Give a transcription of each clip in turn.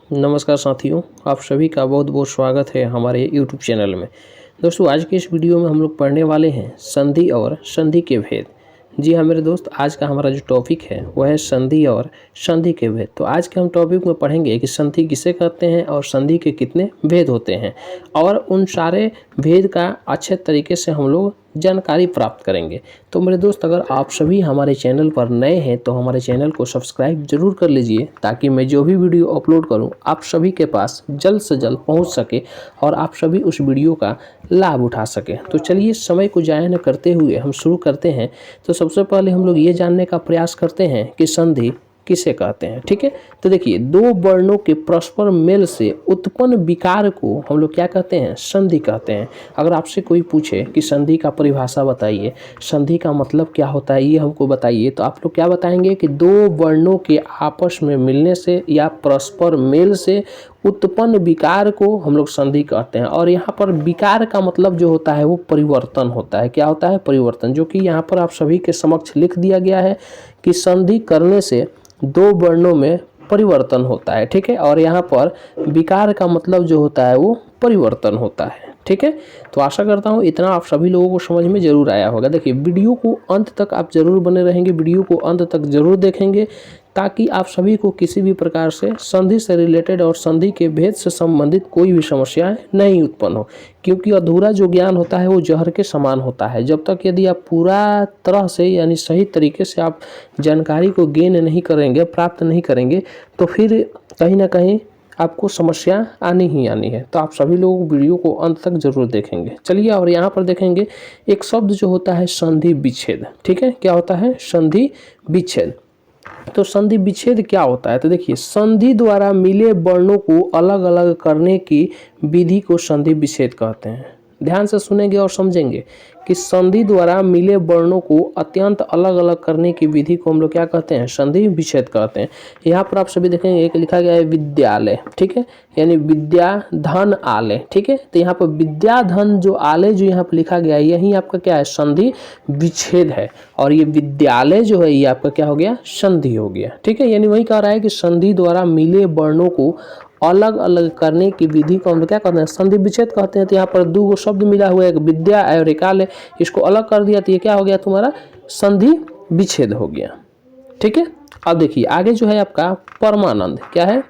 नमस्कार साथियों, आप सभी का बहुत बहुत स्वागत है हमारे यूट्यूब चैनल में। दोस्तों, आज के इस वीडियो में हम लोग पढ़ने वाले हैं संधि और संधि के भेद। जी हाँ मेरे दोस्त, आज का हमारा जो टॉपिक है वह है संधि और संधि के भेद। तो आज के हम टॉपिक में पढ़ेंगे कि संधि किसे कहते हैं और संधि के कितने भेद होते हैं, और उन सारे भेद का अच्छे तरीके से हम लोग जानकारी प्राप्त करेंगे। तो मेरे दोस्त, अगर आप सभी हमारे चैनल पर नए हैं तो हमारे चैनल को सब्सक्राइब जरूर कर लीजिए, ताकि मैं जो भी वीडियो अपलोड करूं आप सभी के पास जल्द से जल्द पहुंच सके और आप सभी उस वीडियो का लाभ उठा सके। तो चलिए, समय को जाया न करते हुए हम शुरू करते हैं। तो सबसे पहले हम लोग ये जानने का प्रयास करते हैं कि संधि किसे कहते हैं। ठीक है, तो देखिए, दो वर्णों के परस्पर मेल से उत्पन्न विकार को हम लोग क्या कहते हैं? संधि कहते हैं। अगर आपसे कोई पूछे कि संधि का परिभाषा बताइए, संधि का मतलब क्या होता है, ये हमको बताइए, तो आप लोग क्या बताएंगे कि दो वर्णों के आपस में मिलने से या परस्पर मेल से उत्पन्न विकार को हम लोग संधि कहते हैं। और यहाँ पर विकार का मतलब जो होता है वो परिवर्तन होता है। क्या होता है? परिवर्तन, जो कि यहाँ पर आप सभी के समक्ष लिख दिया गया है कि संधि करने से दो वर्णों में परिवर्तन होता है। ठीक है, और यहाँ पर विकार का मतलब जो होता है वो परिवर्तन होता है। ठीक है, तो आशा करता हूँ इतना आप सभी लोगों को समझ में जरूर आया होगा। देखिए, वीडियो को अंत तक आप जरूर बने रहेंगे, वीडियो को अंत तक जरूर देखेंगे, ताकि आप सभी को किसी भी प्रकार से संधि से रिलेटेड और संधि के भेद से संबंधित कोई भी समस्याएं नहीं उत्पन्न हो। क्योंकि अधूरा जो ज्ञान होता है वो जहर के समान होता है। जब तक यदि आप पूरा तरह से यानी सही तरीके से आप जानकारी को गेन नहीं करेंगे, प्राप्त नहीं करेंगे, तो फिर कहीं ना कहीं आपको समस्या आनी ही आनी है। तो आप सभी लोग वीडियो को अंत तक जरूर देखेंगे। चलिए, और यहाँ पर देखेंगे एक शब्द जो होता है संधि विच्छेद। ठीक है, क्या होता है? संधि विच्छेद। तो संधि विच्छेद क्या होता है? तो देखिए, संधि द्वारा मिले वर्णों को अलग अलग करने की विधि को संधि विच्छेद कहते हैं। ध्यान से सुनेंगे और समझेंगे कि संधि द्वारा मिले वर्णों को अत्यंत अलग अलग करने की विधि को हम लोग क्या कहते हैं? संधि विच्छेद कहते हैं। यहाँ पर आप सभी देखेंगे एक लिखा गया है विद्यालय। ठीक है, यानी विद्या धन आलय। ठीक है, तो यहाँ पर विद्या धन जो आलय जो यहाँ पर लिखा गया है, यही आपका क्या है? संधि विच्छेद है। और ये विद्यालय जो है ये आपका क्या हो गया? संधि हो गया। ठीक है, यानी वही कह रहा है कि संधि द्वारा मिले वर्णों को अलग अलग करने की विधि को हम क्या कहते हैं? संधि विच्छेद कहते हैं। तो यहाँ पर दो शब्द मिला हुआ है, एक विद्या और एक आलय, इसको अलग कर दिया तो ये क्या हो गया तुम्हारा? संधि विच्छेद हो गया। ठीक है, अब देखिए आगे जो है आपका परमानंद। क्या है?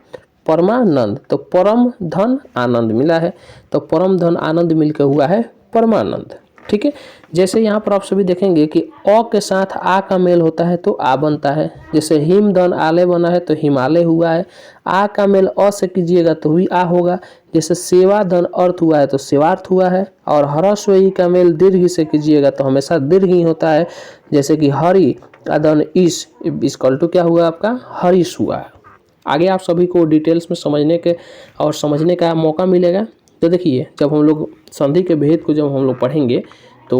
परमानंद। तो परम धन आनंद मिला है, तो परम धन आनंद मिलकर हुआ है परमानंद। ठीक है, जैसे यहाँ पर आप सभी देखेंगे कि अ के साथ आ का मेल होता है तो आ बनता है। जैसे हिम धन आलय बना है तो हिमालय हुआ है। आ का मेल अ से कीजिएगा तो भी आ होगा। जैसे सेवा धन अर्थ हुआ है तो सेवार्थ हुआ है। और हरस्व ई का मेल दीर्घ से कीजिएगा तो हमेशा दीर्घ ही होता है। जैसे कि हरि धन इस इक्वल टू क्या हुआ? आपका हरीश हुआ है। आगे आप सभी को डिटेल्स में समझने के और समझने का मौका मिलेगा। तो देखिए, जब हम लोग संधि के भेद को जब हम लोग पढ़ेंगे तो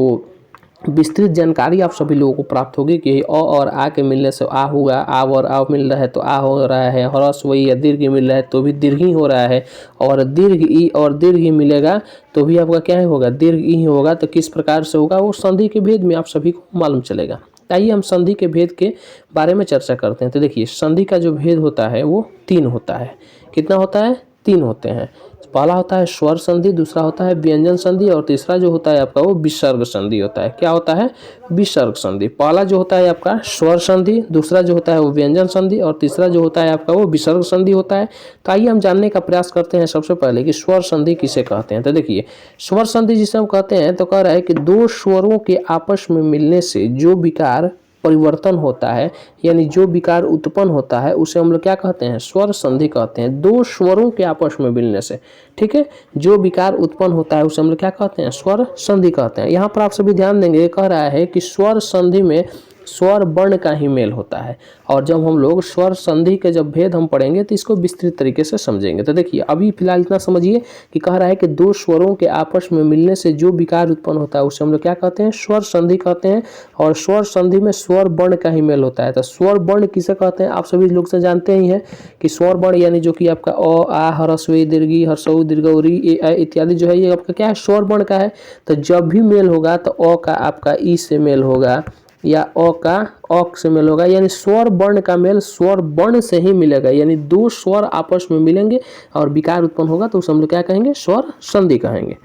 विस्तृत जानकारी आप सभी लोगों को प्राप्त होगी कि अ और आ के मिलने से आ हुआ, आ और आ मिल रहा है तो आ हो रहा है, ह्रस्व ई या दीर्घ मिल रहा है तो भी दीर्घ ही हो रहा है, और दीर्घ ई और दीर्घ ही मिलेगा तो भी आपका क्या होगा? दीर्घ ई होगा। तो किस प्रकार से होगा वो संधि के भेद में आप सभी को मालूम चलेगा। आइए हम संधि के भेद के बारे में चर्चा करते हैं। तो देखिए, संधि का जो भेद होता है वो तीन होता है। कितना होता है? तीन होते हैं। पहला होता है स्वर संधि, दूसरा होता है व्यंजन संधि, और तीसरा जो होता है आपका वो विसर्ग संधि होता है। क्या होता है? विसर्ग संधि। पहला जो होता है आपका स्वर संधि, दूसरा जो होता है वो व्यंजन संधि, और तीसरा जो होता है आपका वो विसर्ग संधि होता है। तो आइए हम जानने का प्रयास करते हैं सबसे पहले कि स्वर संधि किसे कहते हैं। तो देखिए, स्वर संधि जिसे हम कहते हैं तो कह रहा है कि दो स्वरों के आपस में मिलने से जो विकार परिवर्तन होता है, यानी जो विकार उत्पन्न होता है, उसे हम लोग क्या कहते हैं? स्वर संधि कहते हैं। दो स्वरों के आपस में मिलने से, ठीक है, जो विकार उत्पन्न होता है उसे हम लोग क्या कहते हैं? स्वर संधि कहते हैं। यहाँ पर आप सभी ध्यान देंगे, कह रहा है कि स्वर संधि में स्वर वर्ण का ही मेल होता है। और जब हम लोग स्वर संधि के जब भेद हम पढ़ेंगे तो इसको विस्तृत तरीके से समझेंगे। तो देखिए, अभी फिलहाल इतना समझिए कि कह रहा है कि दो स्वरों के आपस में मिलने से जो विकार उत्पन्न होता है उसे हम लोग क्या कहते हैं? स्वर संधि कहते हैं। और स्वर संधि में स्वर वर्ण का ही मेल होता है। तो स्वर वर्ण किसे कहते हैं? आप सभी लोग से जानते ही हैं कि स्वर वर्ण यानी जो कि आपका अ, आ, ह्रस्व ई, दीर्घ, हर्षऊ, दीर्घ इत्यादि जो है ये आपका क्या है? स्वर वर्ण का है। तो जब भी मेल होगा तो अ का आपका ई से मेल होगा, या अ का अक से मेल होगा, यानी स्वर वर्ण का मेल स्वर वर्ण से ही मिलेगा, यानी दो स्वर आपस में मिलेंगे और विकार उत्पन्न होगा तो उसे हम लोग क्या कहेंगे, स्वर संधि कहेंगे।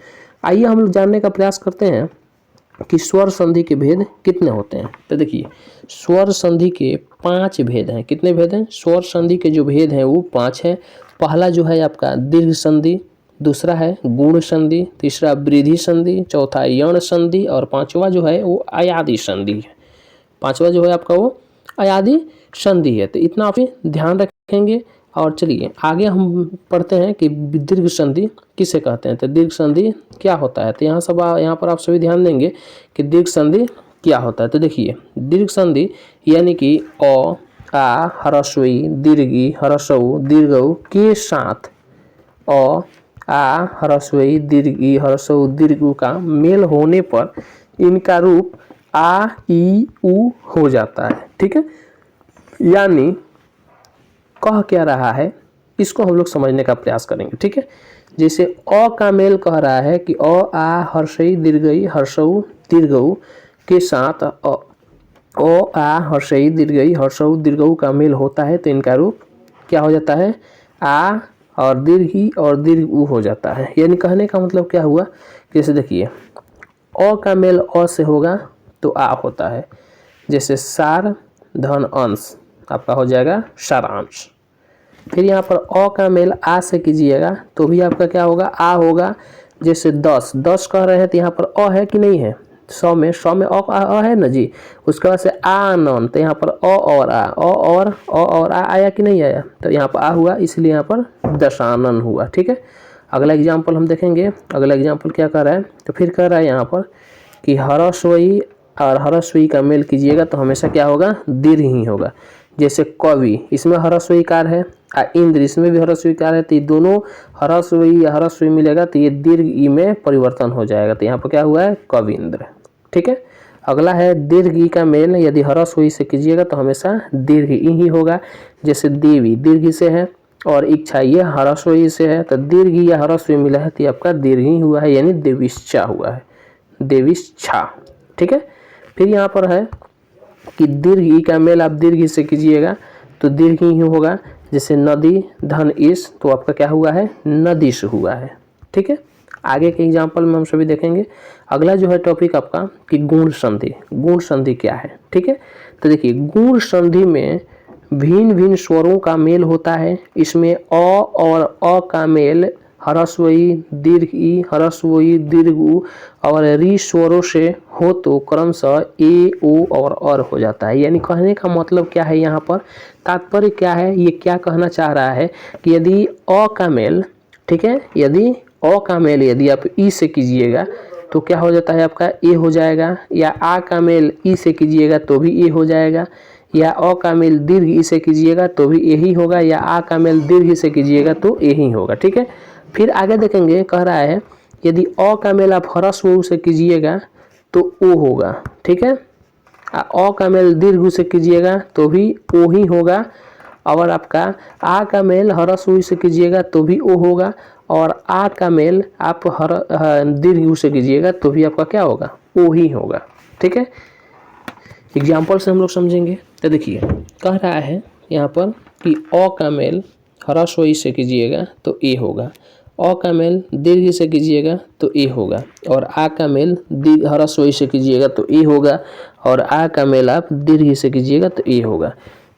आइए हम लोग जानने का प्रयास करते हैं कि स्वर संधि के भेद कितने होते हैं। तो देखिए स्वर संधि के 5 भेद हैं। कितने भेद हैं? स्वर संधि के जो भेद हैं वो 5 हैं। पहला जो है आपका दीर्घ संधि, दूसरा है गुण संधि, तीसरा वृद्धि संधि, चौथा यण संधि और पांचवा जो है वो अयादि संधि है। पांचवा जो है आपका वो अयादि संधि है। तो इतना आप ध्यान रखेंगे। और चलिए आगे हम पढ़ते हैं कि दीर्घ संधि किसे कहते हैं। तो दीर्घ संधि क्या होता है, तो यहाँ पर आप सभी ध्यान देंगे कि दीर्घ संधि क्या होता है। तो देखिए दीर्घ संधि यानी कि अ, आ, ह्रस्व ई, दीर्घी, ह्रस्व दीर्घ के साथ अ, आ, ह्रस्व ई, दीर्घी, ह्रस्व दीर्घ का मेल होने पर इनका रूप आ, ई, उ हो जाता है। ठीक है, यानी कह क्या रहा है इसको हम लोग समझने का प्रयास करेंगे। ठीक है, जैसे अ का मेल कह रहा है कि अ, आ, हर्षई दीर्घई हर्षऊ दीर्घऊ के साथ अ, आ, हर्षई दीर्घई हर्षऊ दीर्घऊ का मेल होता है तो इनका रूप क्या हो जाता है, आ और दीर्घी और दीर्घ उ हो जाता है। यानी कहने का मतलब क्या हुआ, जैसे देखिए अ का मेल अ से होगा तो आ होता है, जैसे सार धन अंश आपका हो जाएगा सारांश। फिर यहाँ पर अ का मेल आ से कीजिएगा तो भी आपका क्या होगा, आ होगा। जैसे 10 कह रहे हैं तो यहाँ पर अ है कि नहीं है, 100 में अ है ना जी। उसके बाद से आनन तो यहाँ पर अ और आ, और आ आया कि नहीं आया, तो यहाँ पर आ हुआ इसलिए यहाँ पर दशानन हुआ। ठीक है, अगला एग्जाम्पल हम देखेंगे। अगला एग्जाम्पल क्या कर रहा है, तो फिर कह रहा है यहाँ पर कि ह्रस्वई और ह्रस्वई का मेल कीजिएगा तो हमेशा क्या होगा, दीर्घ ही होगा। जैसे कवि इसमें ह्रस्व ईकार है, इंद्र इसमें भी ह्रस्व ईकार है, तो ये दोनों ह्रस्व ई या ह्रस्व ई मिलेगा तो ये दीर्घ ई में परिवर्तन हो जाएगा, तो यहाँ पर क्या हुआ है, कविंद्र। ठीक है, अगला है दीर्घ ई का मेल यदि ह्रस्व ई से कीजिएगा तो हमेशा दीर्घ ई ही होगा। जैसे देवी दीर्घ ई से है और इच्छा ये ह्रस्व ई से है, तो दीर्घ ई या ह्रस्व ई मिला है तो आपका दीर्घ ही हुआ है, यानी देविश्चा हुआ है, देविश्चा। ठीक है, फिर यहाँ पर है कि दीर्घ ई का मेल आप दीर्घ ई से कीजिएगा तो दीर्घ ही होगा। जैसे नदी धन ईश तो आपका क्या हुआ है, नदीश हुआ है। ठीक है, आगे के एग्जाम्पल में हम सभी देखेंगे। अगला जो है टॉपिक आपका कि गुण संधि। गुण संधि क्या है, ठीक है, तो देखिए गुण संधि में भिन्न भिन्न स्वरों का मेल होता है। इसमें अ और अ का मेल ह्रस्व ई दीर्घ ई ह्रस्व ई दीर्घ उ और री स्वरों से हो तो क्रमशः ए ओ और अर हो जाता है। यानी कहने का मतलब क्या है, यहाँ पर तात्पर्य क्या है, ये क्या कहना चाह रहा है कि यदि अ का मेल, ठीक है, यदि अ का मेल यदि आप ई से कीजिएगा तो क्या हो जाता है आपका ए हो जाएगा, या आ का मेल ई से कीजिएगा तो भी ए हो जाएगा, या अ का मेल दीर्घ ई से कीजिएगा तो भी ए ही होगा, या आ का मेल दीर्घ ई से कीजिएगा तो ए ही होगा। ठीक है, फिर आगे देखेंगे कह रहा है यदि अ का मेल आप ह्रस्व उ से कीजिएगा तो ओ होगा। ठीक है, अ का मेल दीर्घ उ से कीजिएगा तो भी ओ ही होगा, और आपका आ का मेल ह्रस्व उ से कीजिएगा तो भी ओ होगा, और आ का मेल आप दीर्घ उ से कीजिएगा तो भी आपका क्या होगा, ओ ही होगा। ठीक है, एग्जाम्पल से हम लोग समझेंगे। तो देखिए कह रहा है यहाँ पर कि अ का मेल ह्रस्व ई से कीजिएगा तो ए होगा, अ का मेल दीर्घ से कीजिएगा तो ए होगा, और आ का मेल ह्रस्व ई से कीजिएगा तो ए होगा, और आ का मेल आप दीर्घ से कीजिएगा तो ए होगा।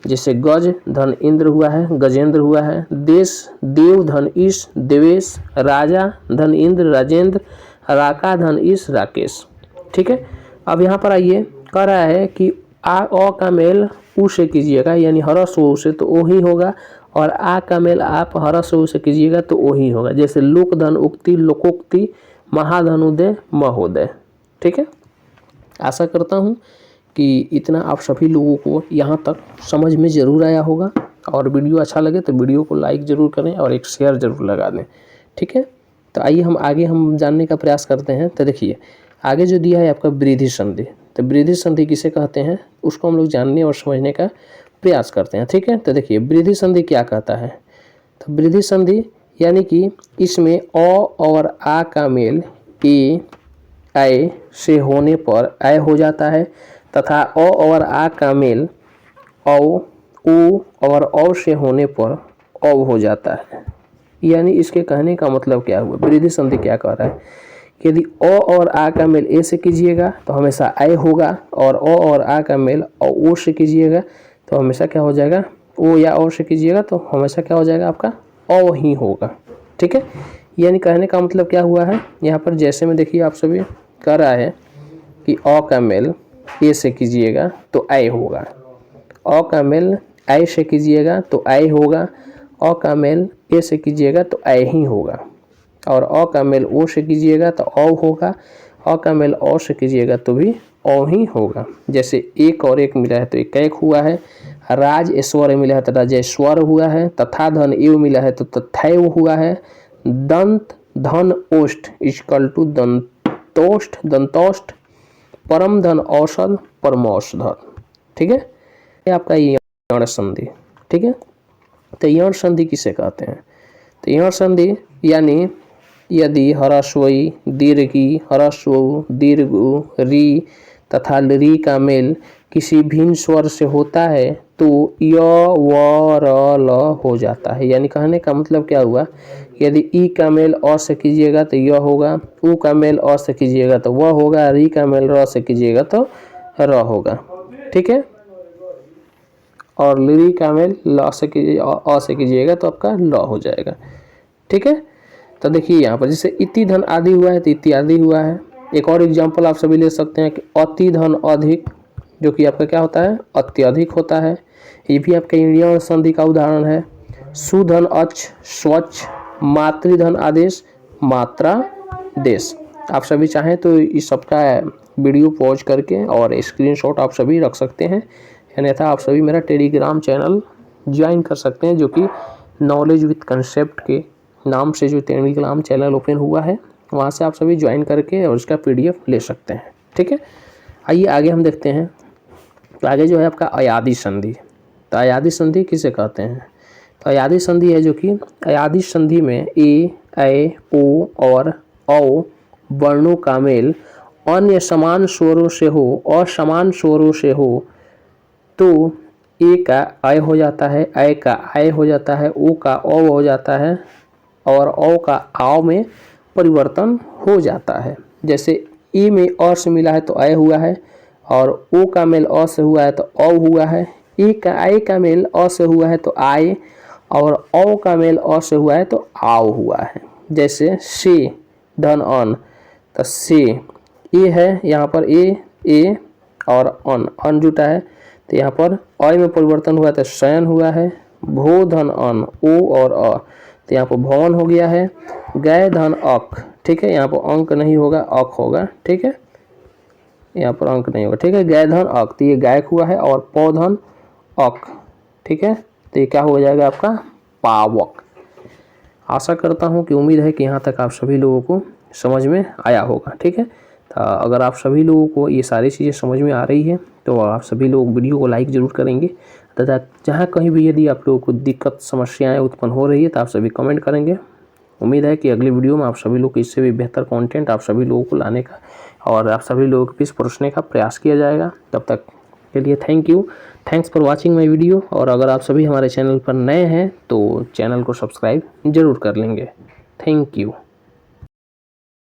जैसे गज धन इंद्र हुआ है, गजेंद्र हुआ है। देश देव धन ईश देवेश, राजा धन इंद्र राजेंद्र, राका धन ईश राकेश। ठीक है, अब यहाँ पर आइए कह रहा है कि अ का मेल उ से कीजिएगा यानी ह्रस्व उ से तो ओ ही होगा, और आ का मेल आप ह्रस्व उ से कीजिएगा तो ओ ही होगा। जैसे लोक धन उक्ति लोकोक्ति, महाधनुदय महोदय। ठीक है, आशा करता हूँ कि इतना आप सभी लोगों को यहाँ तक समझ में ज़रूर आया होगा, और वीडियो अच्छा लगे तो वीडियो को लाइक ज़रूर करें और एक शेयर ज़रूर लगा दें। ठीक है, तो आइए हम जानने का प्रयास करते हैं। तो देखिए आगे जो दिया है आपका वृद्धि संधि, तो वृद्धि संधि किसे कहते हैं उसको हम लोग जानने और समझने का प्रयास करते हैं। ठीक है, तो देखिए वृद्धि संधि क्या कहता है, तो वृद्धि संधि यानी कि इसमें अ और आ का मेल ए आय से होने पर आय हो जाता है, तथा अ और आ का मेल औ, उ और औ से होने पर औ हो जाता है। यानी इसके कहने का मतलब क्या हुआ, वृद्धि संधि क्या कह रहा है, यदि अ और आ का मेल ए से कीजिएगा तो हमेशा आय होगा, और अ और आ का मेल ओ से कीजिएगा तो हमेशा क्या हो जाएगा, ओ या ओ से कीजिएगा तो हमेशा क्या हो जाएगा, आपका ओ ही होगा। ठीक है, यानी कहने का मतलब क्या हुआ है, यहाँ पर जैसे में देखिए आप सभी कह रहा है कि अ का मेल ए से कीजिएगा तो आय होगा, अ का मेल आय से कीजिएगा तो आय होगा, अ का मेल ए से कीजिएगा तो आय ही होगा, और अ का मेल ओ से कीजिएगा तो औ होगा, अ का मेल औ से कीजिएगा तो भी औ ही होगा। जैसे एक और एक मिला है तो एक हुआ है, राज ऐश्वर्य मिला है तो राजेश्वर हुआ है, तथा धन एव मिला है तो तथैव हुआ है, दंत धन ओष्ठ इक्वल टू दंतोष्ठ दंतोष्ठ, परम धन औषध परमौषधर। ठीक है, ये आपका यण संधि। ठीक है, तो यण संधि किसे कहते हैं, तो यण संधि यानी यदि हरस्वई दीर्घी हरस्व दीर्घ री तथा री का मेल किसी भिन्न स्वर से होता है तो य व र ल हो जाता है। यानी कहने का मतलब क्या हुआ, यदि ई का मेल अ से कीजिएगा तो य होगा, उ का मेल अ से कीजिएगा तो व होगा, री का मेल र से कीजिएगा तो र होगा। ठीक है, और ली का मेल ल से अ से कीजिएगा तो आपका ल हो जाएगा। ठीक है, तो देखिए यहाँ पर जैसे इति धन आदि हुआ है तो इत्यादि हुआ है। एक और एग्जांपल आप सभी ले सकते हैं कि अति धन अधिक, जो कि आपका क्या होता है, अत्यधिक होता है। ये भी आपका यण संधि का उदाहरण है। सुधन अच स्वच्छ, मातृधन आदेश मात्रा देश। आप सभी चाहें तो इस सबका वीडियो पॉज करके और स्क्रीनशॉट आप सभी रख सकते हैं, अन्यथा आप सभी मेरा टेलीग्राम चैनल ज्वाइन कर सकते हैं, जो कि नॉलेज विद कंसेप्ट के नाम से जो टेलीग्राम चैनल ओपन हुआ है, वहाँ से आप सभी ज्वाइन करके और उसका PDF ले सकते हैं। ठीक है, आइए आगे हम देखते हैं। तो आगे जो है आपका अयादी संधि। तो अयादी संधि किसे कहते हैं, तो अयादी संधि है जो कि अयादी संधि में ए, ऐ, ओ और औ वर्णों का मेल अन्य समान स्वरों से हो, असमान स्वरों से हो तो ए का आय हो जाता है, ऐ का आय हो जाता है, ओ का औ हो जाता है, और औ का आव में परिवर्तन हो जाता है। जैसे ई में अ से मिला है तो आय हुआ है, और ओ का मेल अ से हुआ है तो औ हुआ है, ई का आय का मेल अ से हुआ है तो आय, और औ का मेल अ से हुआ है तो आव हुआ है। जैसे से धन अन, तो से ए है, यहाँ पर ए और अन जुटा है तो यहाँ पर अय में परिवर्तन हुआ तो शयन हुआ है। भो धन अन ओ और अ तो यहाँ पर भवन हो गया है। गय धन अक, ठीक है, यहाँ पर अंक नहीं होगा अक होगा। ठीक है, यहाँ पर अंक नहीं होगा। ठीक है, गय धन अक तो ये गायक हुआ है, और पौधन अक, ठीक है, तो ये क्या हो जाएगा आपका पावक। आशा करता हूँ कि उम्मीद है कि यहाँ तक आप सभी लोगों को समझ में आया होगा। ठीक है, तो अगर आप सभी लोगों को ये सारी चीज़ें समझ में आ रही है तो आप सभी लोग वीडियो को लाइक ज़रूर करेंगे, तथा जहाँ कहीं भी यदि आप लोगों को दिक्कत समस्याएं उत्पन्न हो रही है तो आप सभी कमेंट करेंगे। उम्मीद है कि अगली वीडियो में आप सभी लोग इससे भी बेहतर कंटेंट आप सभी लोगों को लाने का और आप सभी लोगों के बीच परोसने का प्रयास किया जाएगा। तब तक के लिए thank you, thanks for watching my video. और अगर आप सभी हमारे चैनल पर नए हैं तो चैनल को सब्सक्राइब जरूर कर लेंगे। Thank you.